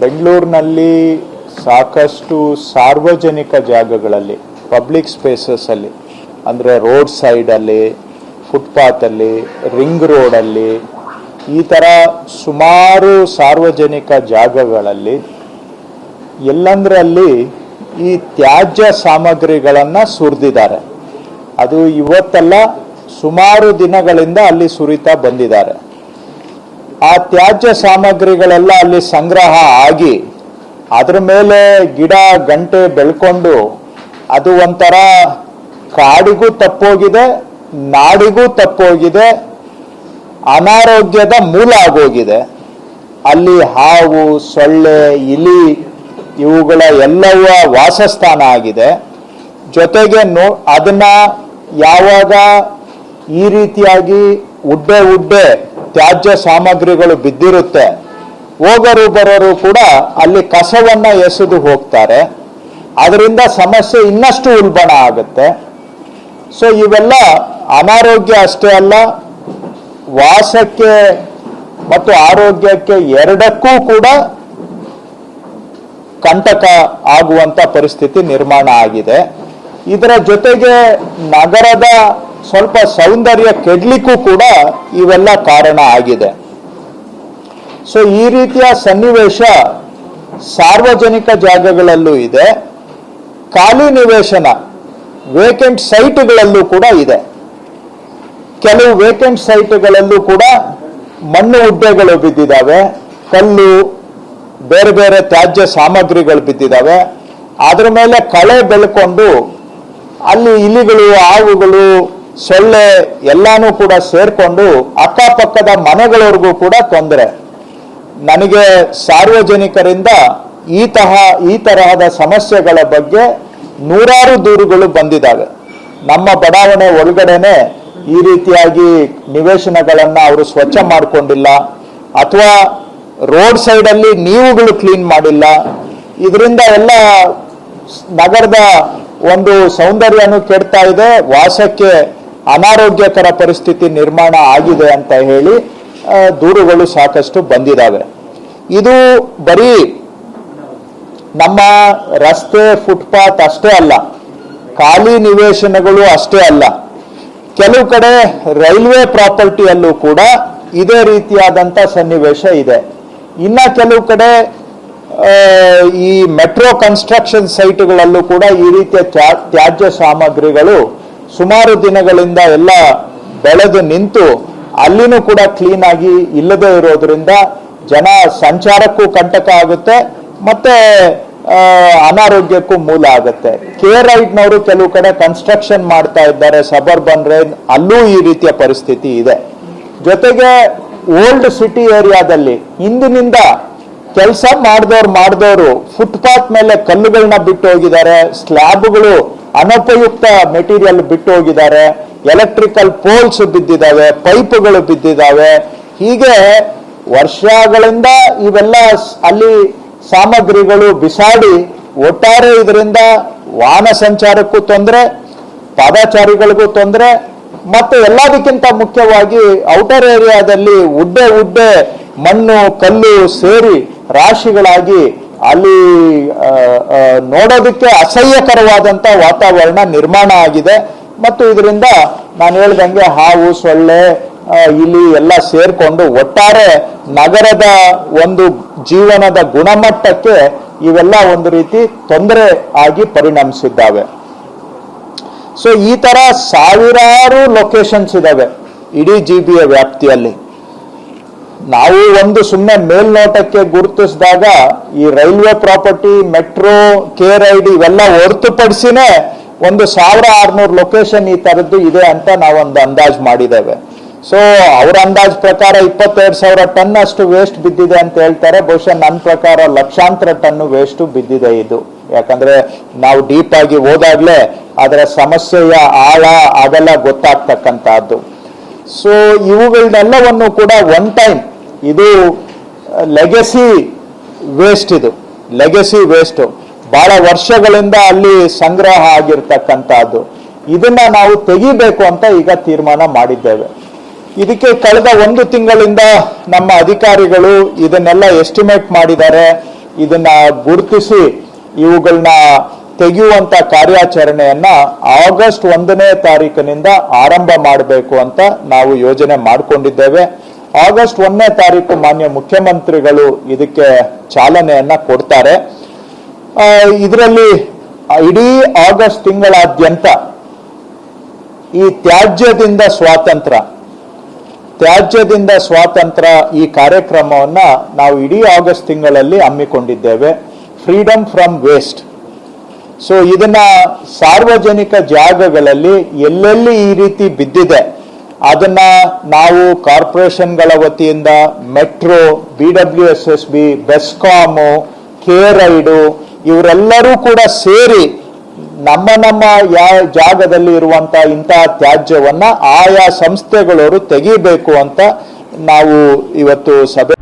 ಬೆಂಗಳೂರಿನಲ್ಲಿ ಸಾಕಷ್ಟು ಸಾರ್ವಜನಿಕ ಜಾಗಗಳಲ್ಲಿ, ಪಬ್ಲಿಕ್ ಸ್ಪೇಸಸ್ಸಲ್ಲಿ, ಅಂದರೆ ರೋಡ್ ಸೈಡಲ್ಲಿ, ಫುಟ್ಪಾತಲ್ಲಿ, ರಿಂಗ್ ರೋಡಲ್ಲಿ, ಈ ಥರ ಸುಮಾರು ಸಾರ್ವಜನಿಕ ಜಾಗಗಳಲ್ಲಿ ಎಲ್ಲಂದ್ರಲ್ಲಿ ಈ ತ್ಯಾಜ್ಯ ಸಾಮಗ್ರಿಗಳನ್ನು ಸುರಿದಿದ್ದಾರೆ. ಅದು ಇವತ್ತಲ್ಲ, ಸುಮಾರು ದಿನಗಳಿಂದ ಅಲ್ಲಿ ಸುರಿತಾ ಬಂದಿದ್ದಾರೆ. ಆ ತ್ಯಾಜ್ಯ ಸಾಮಗ್ರಿಗಳೆಲ್ಲ ಅಲ್ಲಿ ಸಂಗ್ರಹ ಆಗಿ ಅದ್ರ ಮೇಲೆ ಗಿಡ ಗಂಟೆ ಬೆಳ್ಕೊಂಡು ಅದು ಒಂಥರ ಕಾಡಿಗೂ ತಪ್ಪೋಗಿದೆ, ನಾಡಿಗೂ ತಪ್ಪೋಗಿದೆ, ಅನಾರೋಗ್ಯದ ಮೂಲ ಆಗೋಗಿದೆ. ಅಲ್ಲಿ ಹಾವು, ಸೊಳ್ಳೆ, ಇಲಿ ಇವುಗಳ ಎಲ್ಲವ ವಾಸಸ್ಥಾನ ಆಗಿದೆ. ಜೊತೆಗೆ ಅದನ್ನ ಯಾವಾಗ ಈ ರೀತಿಯಾಗಿ ಉಡ್ಡೆ ತ್ಯಾಜ್ಯ ಸಾಮಗ್ರಿಗಳು ಬಿದ್ದಿರುತ್ತೆ, ಹೋಗರು ಬರೋರು ಕೂಡ ಅಲ್ಲಿ ಕಸವನ್ನ ಎಸೆದು ಹೋಗ್ತಾರೆ. ಅದರಿಂದ ಸಮಸ್ಯೆ ಇನ್ನಷ್ಟು ಉಲ್ಬಣ ಆಗುತ್ತೆ. ಸೊ ಇವೆಲ್ಲ ಅನಾರೋಗ್ಯ ಅಷ್ಟೇ ಅಲ್ಲ, ವಾಸಕ್ಕೆ ಮತ್ತು ಆರೋಗ್ಯಕ್ಕೆ ಎರಡಕ್ಕೂ ಕೂಡ ಕಂಟಕ ಆಗುವಂತ ಪರಿಸ್ಥಿತಿ ನಿರ್ಮಾಣ ಆಗಿದೆ. ಇದರ ಜೊತೆಗೆ ನಗರದ ಸ್ವಲ್ಪ ಸೌಂದರ್ಯ ಕೆಡಲಿಕ್ಕೂ ಕೂಡ ಇವೆಲ್ಲ ಕಾರಣ ಆಗಿದೆ. ಸೊ ಈ ರೀತಿಯ ಸನ್ನಿವೇಶ ಸಾರ್ವಜನಿಕ ಜಾಗಗಳಲ್ಲೂ ಇದೆ, ಖಾಲಿ ನಿವೇಶನ ವೇಕೆಂಟ್ ಸೈಟ್ಗಳಲ್ಲೂ ಕೂಡ ಇದೆ. ಕೆಲವು ವೇಕೆಂಟ್ ಸೈಟ್ಗಳಲ್ಲೂ ಕೂಡ ಮಣ್ಣು ಉಡ್ಡೆಗಳು ಬಿದ್ದಿದ್ದಾವೆ, ಕಲ್ಲು, ಬೇರೆ ಬೇರೆ ತ್ಯಾಜ್ಯ ಸಾಮಗ್ರಿಗಳು ಬಿದ್ದಿದ್ದಾವೆ. ಅದ್ರ ಮೇಲೆ ಕಳೆ ಬೆಳ್ಕೊಂಡು ಅಲ್ಲಿ ಇಲಿಗಳು, ಹಾವುಗಳು, ಸೊಳ್ಳೆ ಎಲ್ಲಾನು ಕೂಡ ಸೇರ್ಕೊಂಡು ಅಕ್ಕಪಕ್ಕದ ಮನೆಗಳವರೆಗೂ ಕೂಡ ತೊಂದರೆ. ನನಗೆ ಸಾರ್ವಜನಿಕರಿಂದ ಈ ತರಹದ ಸಮಸ್ಯೆಗಳ ಬಗ್ಗೆ ನೂರಾರು ದೂರುಗಳು ಬಂದಿದ್ದಾವೆ. ನಮ್ಮ ಬಡಾವಣೆ ಒಳಗಡೆನೆ ಈ ರೀತಿಯಾಗಿ ನಿವೇಶನಗಳನ್ನ ಅವರು ಸ್ವಚ್ಛ ಮಾಡ್ಕೊಂಡಿಲ್ಲ, ಅಥವಾ ರೋಡ್ ಸೈಡಲ್ಲಿ ನೀವುಗಳು ಕ್ಲೀನ್ ಮಾಡಿಲ್ಲ. ಇದರಿಂದ ಎಲ್ಲ ನಗರದ ಒಂದು ಸೌಂದರ್ಯನೂ ಕೆಡ್ತಾ ಇದೆ, ವಾಸಕ್ಕೆ ಅನಾರೋಗ್ಯಕರ ಪರಿಸ್ಥಿತಿ ನಿರ್ಮಾಣ ಆಗಿದೆ ಅಂತ ಹೇಳಿ ದೂರುಗಳು ಸಾಕಷ್ಟು ಬಂದಿದ್ದಾವೆ. ಇದು ಬರೀ ನಮ್ಮ ರಸ್ತೆ, ಫುಟ್ಪಾತ್ ಅಷ್ಟೇ ಅಲ್ಲ, ಖಾಲಿ ನಿವೇಶನಗಳು ಅಷ್ಟೇ ಅಲ್ಲ, ಕೆಲವು ಕಡೆ ರೈಲ್ವೆ ಪ್ರಾಪರ್ಟಿಯಲ್ಲೂ ಕೂಡ ಇದೇ ರೀತಿಯಾದಂಥ ಸನ್ನಿವೇಶ ಇದೆ. ಇನ್ನ ಕೆಲವು ಕಡೆ ಈ ಮೆಟ್ರೋ ಕನ್ಸ್ಟ್ರಕ್ಷನ್ ಸೈಟ್ಗಳಲ್ಲೂ ಕೂಡ ಈ ರೀತಿಯ ತ್ಯಾಜ್ಯ ಸಾಮಗ್ರಿಗಳು ಸುಮಾರು ದಿನಗಳಿಂದ ಎಲ್ಲ ಬೆಳೆದು ನಿಂತು ಅಲ್ಲಿನೂ ಕೂಡ ಕ್ಲೀನ್ ಆಗಿ ಇಲ್ಲದೆ ಇರೋದ್ರಿಂದ ಜನ ಸಂಚಾರಕ್ಕೂ ಕಂಟಕ ಆಗುತ್ತೆ, ಮತ್ತೆ ಅನಾರೋಗ್ಯಕ್ಕೂ ಮೂಲ ಆಗುತ್ತೆ. ರೈಡ್ನವರು ಕೆಲವು ಕಡೆ ಕನ್ಸ್ಟ್ರಕ್ಷನ್ ಮಾಡ್ತಾ ಇದ್ದಾರೆ, ಸಬರ್ಬನ್ ರೇನ್, ಅಲ್ಲೂ ಈ ರೀತಿಯ ಪರಿಸ್ಥಿತಿ ಇದೆ. ಜೊತೆಗೆ ಓಲ್ಡ್ ಸಿಟಿ ಏರಿಯಾದಲ್ಲಿ ಹಿಂದಿನಿಂದ ಕೆಲಸ ಮಾಡಿದವರು ಫುಟ್ಪಾತ್ ಮೇಲೆ ಕಲ್ಲುಗಳನ್ನ ಬಿಟ್ಟು ಹೋಗಿದ್ದಾರೆ, ಸ್ಲ್ಯಾಬ್ಗಳು ಅನುಪಯುಕ್ತ ಮೆಟೀರಿಯಲ್ ಬಿಟ್ಟು ಹೋಗಿದ್ದಾರೆ, ಎಲೆಕ್ಟ್ರಿಕಲ್ ಪೋಲ್ಸ್ ಬಿದ್ದಿದ್ದಾವೆ, ಪೈಪ್ಗಳು ಬಿದ್ದಿದ್ದಾವೆ. ಹೀಗೆ ವರ್ಷಗಳಿಂದ ಇವೆಲ್ಲ ಅಲ್ಲಿ ಸಾಮಗ್ರಿಗಳು ಬಿಸಾಡಿ ಒಟ್ಟಾರೆ ಇದರಿಂದ ವಾಹನ ಸಂಚಾರಕ್ಕೂ ತೊಂದರೆ, ಪಾದಚಾರಿಗಳಿಗೂ ತೊಂದರೆ, ಮತ್ತೆ ಎಲ್ಲದಕ್ಕಿಂತ ಮುಖ್ಯವಾಗಿ ಔಟರ್ ಏರಿಯಾದಲ್ಲಿ ಉಡ್ಡೆ ಮಣ್ಣು ಕಲ್ಲು ಸೇರಿ ರಾಶಿಗಳಾಗಿ ಅಲ್ಲಿ ನೋಡೋದಕ್ಕೆ ಅಸಹ್ಯಕರವಾದಂಥ ವಾತಾವರಣ ನಿರ್ಮಾಣ ಆಗಿದೆ. ಮತ್ತು ಇದರಿಂದ ನಾನು ಹೇಳ್ದಂಗೆ ಹಾವು, ಸೊಳ್ಳೆ, ಇಲಿ ಎಲ್ಲ ಸೇರ್ಕೊಂಡು ಒಟ್ಟಾರೆ ನಗರದ ಒಂದು ಜೀವನದ ಗುಣಮಟ್ಟಕ್ಕೆ ಇವೆಲ್ಲ ಒಂದು ರೀತಿ ತೊಂದರೆ ಆಗಿ ಪರಿಣಮಿಸಿದ್ದಾವೆ. ಸೊ ಈ ತರ ಸಾವಿರಾರು ಲೊಕೇಶನ್ಸ್ ಇದಾವೆ ಇಡೀ ಜಿಬಿಯ ವ್ಯಾಪ್ತಿಯಲ್ಲಿ. ನಾವು ಒಂದು ಸುಮ್ಮನೆ ಮೇಲ್ನೋಟಕ್ಕೆ ಗುರುತಿಸಿದಾಗ ಈ ರೈಲ್ವೆ ಪ್ರಾಪರ್ಟಿ, ಮೆಟ್ರೋ, ರೈಡ್ ಇವೆಲ್ಲ ಹೊರತುಪಡಿಸಿನೇ 1600 ಲೊಕೇಶನ್ ಈ ತರದ್ದು ಇದೆ ಅಂತ ನಾವೊಂದು ಅಂದಾಜು ಮಾಡಿದ್ದೇವೆ. ಸೊ ಅವರ ಅಂದಾಜ್ ಪ್ರಕಾರ 22,000 ಟನ್ ಅಷ್ಟು ವೇಸ್ಟ್ ಬಿದ್ದಿದೆ ಅಂತ ಹೇಳ್ತಾರೆ. ಬಹುಶಃ ನನ್ನ ಪ್ರಕಾರ ಲಕ್ಷಾಂತರ ಟನ್ ವೇಸ್ಟ್ ಬಿದ್ದಿದೆ ಇದು. ಯಾಕಂದ್ರೆ ನಾವು ಡೀಪ್ ಆಗಿ ಹೋದಾಗ್ಲೇ ಅದರ ಸಮಸ್ಯೆಯ ಆಳ ಅವೆಲ್ಲ ಗೊತ್ತಾಗ್ತಕ್ಕಂಥದ್ದು. ಸೊ ಇವುಗಳನ್ನೆಲ್ಲವನ್ನು ಕೂಡ ಒನ್ ಟೈಮ್ ಇದು ಲೆಗಸಿ ವೇಸ್ಟ್, ಇದು ಲೆಗಸಿ ವೇಸ್ಟ್ ಬಹಳ ವರ್ಷಗಳಿಂದ ಅಲ್ಲಿ ಸಂಗ್ರಹ ಆಗಿರ್ತಕ್ಕಂಥದ್ದು. ಇದನ್ನ ನಾವು ತೆಗಿಬೇಕು ಅಂತ ಈಗ ತೀರ್ಮಾನ ಮಾಡಿದ್ದೇವೆ. ಇದಕ್ಕೆ ಕಳೆದ 1 ತಿಂಗಳಿಂದ ನಮ್ಮ ಅಧಿಕಾರಿಗಳು ಇದನ್ನೆಲ್ಲ ಎಸ್ಟಿಮೇಟ್ ಮಾಡಿದ್ದಾರೆ. ಇದನ್ನ ಗುರುತಿಸಿ ಇವುಗಳನ್ನ ತೆಗೆಯುವಂತ ಕಾರ್ಯಾಚರಣೆಯನ್ನ ಆಗಸ್ಟ್ 1ನೇ ತಾರೀಕಿನಿಂದ ಆರಂಭ ಮಾಡಬೇಕು ಅಂತ ನಾವು ಯೋಜನೆ ಮಾಡಿಕೊಂಡಿದ್ದೇವೆ. ಆಗಸ್ಟ್ 1ನೇ ತಾರೀಕು ಮಾನ್ಯ ಮುಖ್ಯಮಂತ್ರಿಗಳು ಇದಕ್ಕೆ ಚಾಲನೆಯನ್ನ ಕೊಡ್ತಾರೆ. ಇದರಲ್ಲಿ ಇಡೀ ಆಗಸ್ಟ್ ತಿಂಗಳಾದ್ಯಂತ ಈ ತ್ಯಾಜ್ಯದಿಂದ ಸ್ವಾತಂತ್ರ್ಯ ಈ ಕಾರ್ಯಕ್ರಮವನ್ನ ನಾವು ಇಡೀ ಆಗಸ್ಟ್ ತಿಂಗಳಲ್ಲಿ ಹಮ್ಮಿಕೊಂಡಿದ್ದೇವೆ. Freedom from waste. ಸೊ ಇದನ್ನ ಸಾರ್ವಜನಿಕ ಜಾಗಗಳಲ್ಲಿ ಎಲ್ಲೆಲ್ಲಿ ಈ ರೀತಿ ಬಿದ್ದಿದೆ ಅದನ್ನ ನಾವು ಕಾರ್ಪೊರೇಷನ್ಗಳ ವತಿಯಿಂದ ಮೆಟ್ರೋ, BWSSB, ಬೆಸ್ಕಾಮು, ಕೇರೈಡು ಇವರೆಲ್ಲರೂ ಕೂಡ ಸೇರಿ ನಮ್ಮ ಜಾಗದಲ್ಲಿ ಇರುವಂತಹ ಇಂತಹ ತ್ಯಾಜ್ಯವನ್ನ ಆಯಾ ಸಂಸ್ಥೆಗಳವರು ತೆಗಿಬೇಕು ಅಂತ ನಾವು ಇವತ್ತು ಸಭೆ